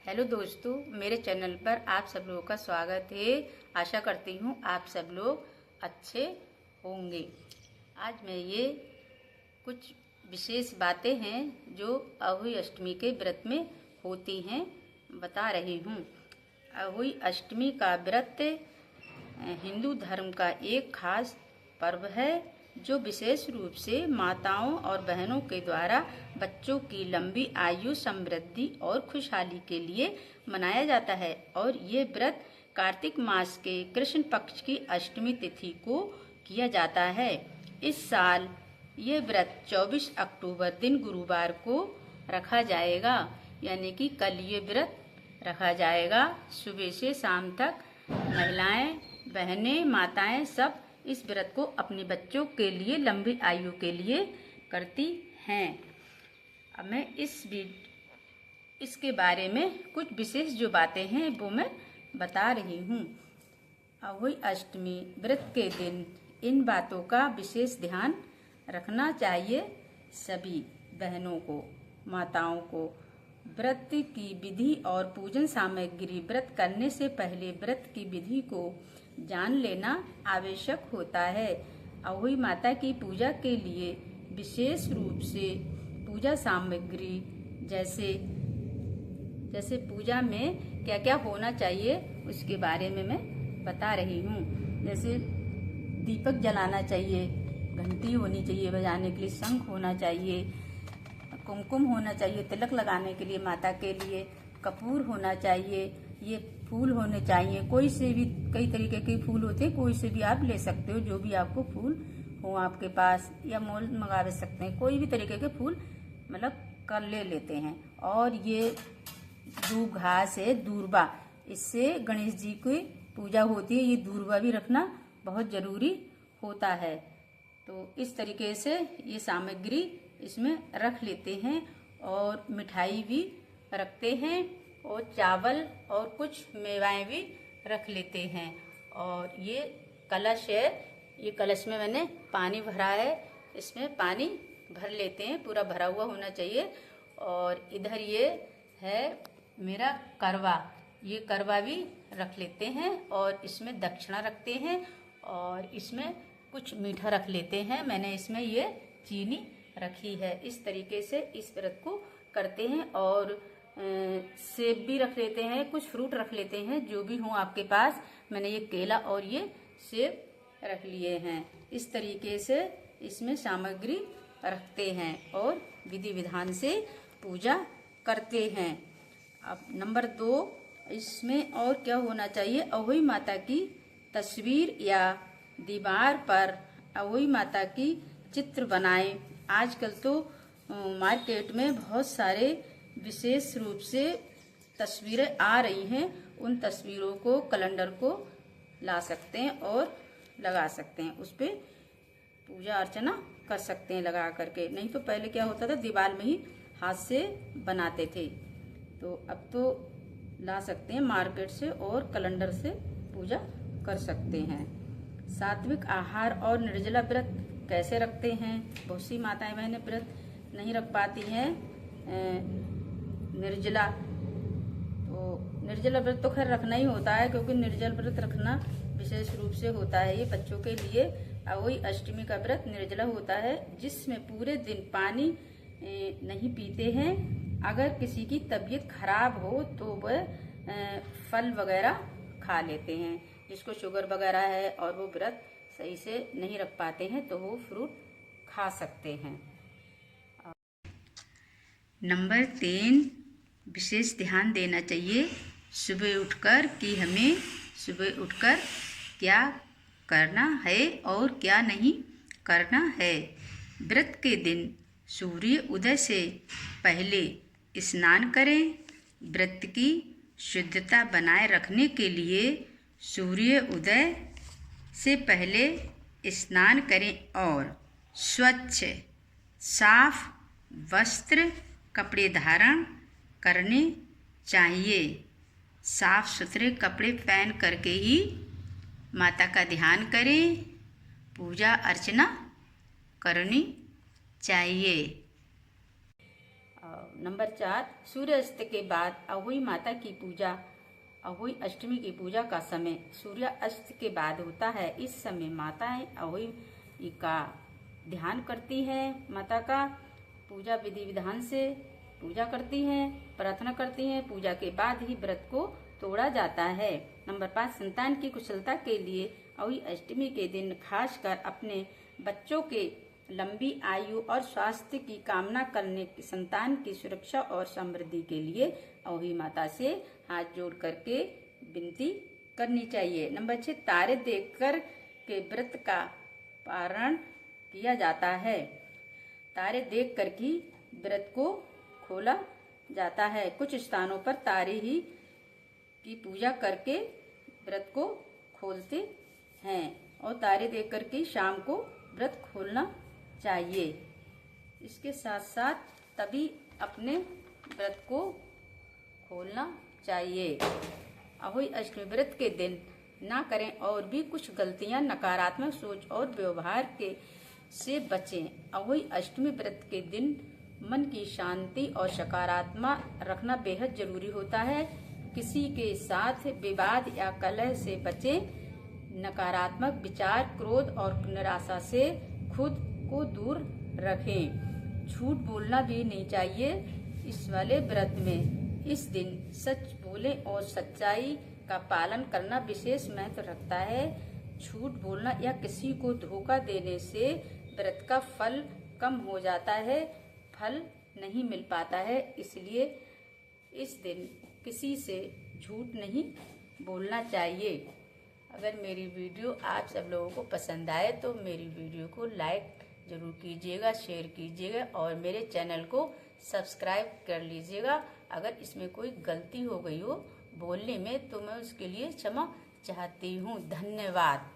Hello दोस्तों, मेरे channel पर आप सब लोगों का स्वागत है। आशा करती हूँ आप सब लोग अच्छे होंगे। आज मैं ये कुछ विशेष बातें हैं जो अहोई अष्टमी के व्रत में होती हैं बता रही हूँ। अहोई अष्टमी का व्रत हिंदू धर्म का एक खास पर्व है जो विशेष रूप से माताओं और बहनों के द्वारा बच्चों की लंबी आयु, समृद्धि और खुशहाली के लिए मनाया जाता है। और ये व्रत कार्तिक मास के कृष्ण पक्ष की अष्टमी तिथि को किया जाता है। इस साल ये व्रत 24 अक्टूबर दिन गुरुवार को रखा जाएगा, यानी कि कल ये व्रत रखा जाएगा। सुबह से शाम तक महिलाएं, बहनें, माताएं सब इस व्रत को अपने बच्चों के लिए, लंबी आयु के लिए करती हैं। अब मैं इसके बारे में कुछ विशेष जो बातें हैं वो मैं बता रही हूँ। अहोई अष्टमी व्रत के दिन इन बातों का विशेष ध्यान रखना चाहिए सभी बहनों को, माताओं को। व्रत की विधि और पूजन सामग्री। व्रत करने से पहले व्रत की विधि को जान लेना आवश्यक होता है। अहोई माता की पूजा के लिए विशेष रूप से पूजा सामग्री जैसे पूजा में क्या क्या होना चाहिए उसके बारे में मैं बता रही हूँ। जैसे दीपक जलाना चाहिए, घंटी होनी चाहिए बजाने के लिए, शंख होना चाहिए, कुमकुम होना चाहिए तिलक लगाने के लिए माता के लिए, कपूर होना चाहिए, ये फूल होने चाहिए। कोई से भी, कई तरीके के फूल होते हैं, कोई से भी आप ले सकते हो, जो भी आपको फूल हो आपके पास, या मोल मंगा सकते हैं। कोई भी तरीके के फूल मतलब कर ले लेते हैं। और ये दूब घास है, दूर्बा, इससे गणेश जी की पूजा होती है। ये दूर्बा भी रखना बहुत जरूरी होता है। तो इस तरीके से ये सामग्री इसमें रख लेते हैं। और मिठाई भी रखते हैं, और चावल और कुछ मेवाएं भी रख लेते हैं। और ये कलश है, ये कलश में मैंने पानी भरा है, इसमें पानी भर लेते हैं, पूरा भरा हुआ होना चाहिए। और इधर ये है मेरा करवा, ये करवा भी रख लेते हैं। और इसमें दक्षिणा रखते हैं, और इसमें कुछ मीठा रख लेते हैं। मैंने इसमें ये चीनी रखी है। इस तरीके से इस व्रत को करते हैं। और सेब भी रख लेते हैं, कुछ फ्रूट रख लेते हैं, जो भी हो आपके पास। मैंने ये केला और ये सेब रख लिए हैं। इस तरीके से इसमें सामग्री रखते हैं और विधि विधान से पूजा करते हैं। अब नंबर 2, इसमें और क्या होना चाहिए। अहोई माता की तस्वीर या दीवार पर अहोई माता की चित्र बनाएं। आजकल तो मार्केट में बहुत सारे विशेष रूप से तस्वीरें आ रही हैं। उन तस्वीरों को, कैलेंडर को ला सकते हैं और लगा सकते हैं, उस पर पूजा अर्चना कर सकते हैं लगा करके। नहीं तो पहले क्या होता था, दीवार में ही हाथ से बनाते थे। तो अब तो ला सकते हैं मार्केट से, और कैलेंडर से पूजा कर सकते हैं। सात्विक आहार और निर्जला व्रत कैसे रखते हैं। बहुत सी माताएं बहनें व्रत नहीं रख पाती हैं निर्जला। तो निर्जला व्रत तो खैर रखना ही होता है, क्योंकि निर्जल व्रत रखना विशेष रूप से होता है ये बच्चों के लिए। अहोई अष्टमी का व्रत निर्जला होता है, जिसमें पूरे दिन पानी नहीं पीते हैं। अगर किसी की तबीयत खराब हो तो वह फल वगैरह खा लेते हैं। जिसको शुगर वगैरह है और वो व्रत सही से नहीं रख पाते हैं तो वो फ्रूट खा सकते हैं। नंबर 3, विशेष ध्यान देना चाहिए सुबह उठकर कि हमें सुबह उठकर क्या करना है और क्या नहीं करना है। व्रत के दिन सूर्य उदय से पहले स्नान करें। व्रत की शुद्धता बनाए रखने के लिए सूर्य उदय से पहले स्नान करें और स्वच्छ साफ वस्त्र, कपड़े धारण करने चाहिए। साफ सुथरे कपड़े पहन करके ही माता का ध्यान करें, पूजा अर्चना करनी चाहिए। नंबर 4, सूर्यास्त के बाद अहोई माता की पूजा। अहोई अष्टमी की पूजा का समय सूर्यास्त के बाद होता है। इस समय माताएं अहोई का ध्यान करती हैं, माता का पूजा विधि विधान से पूजा करती हैं, प्रार्थना करती हैं। पूजा के बाद ही व्रत को तोड़ा जाता है। नंबर 5, संतान की कुशलता के लिए अहोई अष्टमी के दिन खासकर अपने बच्चों के लंबी आयु और स्वास्थ्य की कामना करने, संतान की सुरक्षा और समृद्धि के लिए अहोई माता से हाथ जोड़ करके विनती करनी चाहिए। नंबर 6, तारे देखकर के व्रत का पारण किया जाता है। तारे देख कर ही व्रत को खोला जाता है। कुछ स्थानों पर तारे ही की पूजा करके व्रत को खोलते हैं और तारे देख कर के शाम को व्रत खोलना चाहिए। इसके साथ साथ तभी अपने व्रत को खोलना चाहिए। अहोई अष्टमी व्रत के दिन ना करें और भी कुछ गलतियां, नकारात्मक सोच और व्यवहार के से बचें। अहोई अष्टमी व्रत के दिन मन की शांति और सकारात्मक रखना बेहद जरूरी होता है। किसी के साथ विवाद या कलह से बचें। नकारात्मक विचार, क्रोध और निराशा से खुद को दूर रखें। झूठ बोलना भी नहीं चाहिए इस वाले व्रत में। इस दिन सच बोलें और सच्चाई का पालन करना विशेष महत्व रखता है। झूठ बोलना या किसी को धोखा देने से व्रत का फल कम हो जाता है, फल नहीं मिल पाता है। इसलिए इस दिन किसी से झूठ नहीं बोलना चाहिए। अगर मेरी वीडियो आप सब लोगों को पसंद आए तो मेरी वीडियो को लाइक जरूर कीजिएगा, शेयर कीजिएगा और मेरे चैनल को सब्सक्राइब कर लीजिएगा। अगर इसमें कोई गलती हो गई हो बोलने में तो मैं उसके लिए क्षमा चाहती हूँ। धन्यवाद।